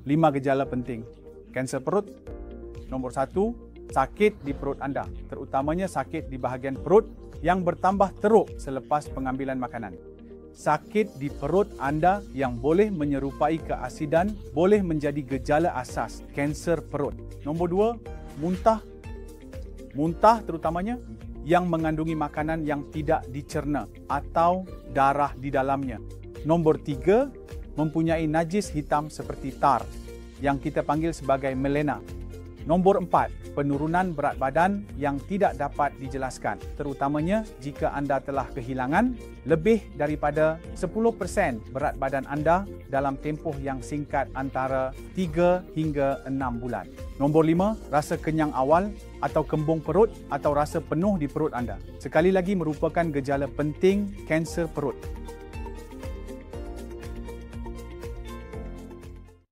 5 gejala penting kanser perut. Nombor 1, sakit di perut anda, terutamanya sakit di bahagian perut yang bertambah teruk selepas pengambilan makanan. Sakit di perut anda yang boleh menyerupai keasidan boleh menjadi gejala asas kanser perut. Nombor 2, muntah. Muntah terutamanya yang mengandungi makanan yang tidak dicerna atau darah di dalamnya. Nombor 3, mempunyai najis hitam seperti tar yang kita panggil sebagai melena. Nombor 4, penurunan berat badan yang tidak dapat dijelaskan, terutamanya jika anda telah kehilangan lebih daripada 10% berat badan anda dalam tempoh yang singkat antara 3 hingga 6 bulan. Nombor 5, rasa kenyang awal atau kembung perut atau rasa penuh di perut anda. Sekali lagi merupakan gejala penting kanser perut.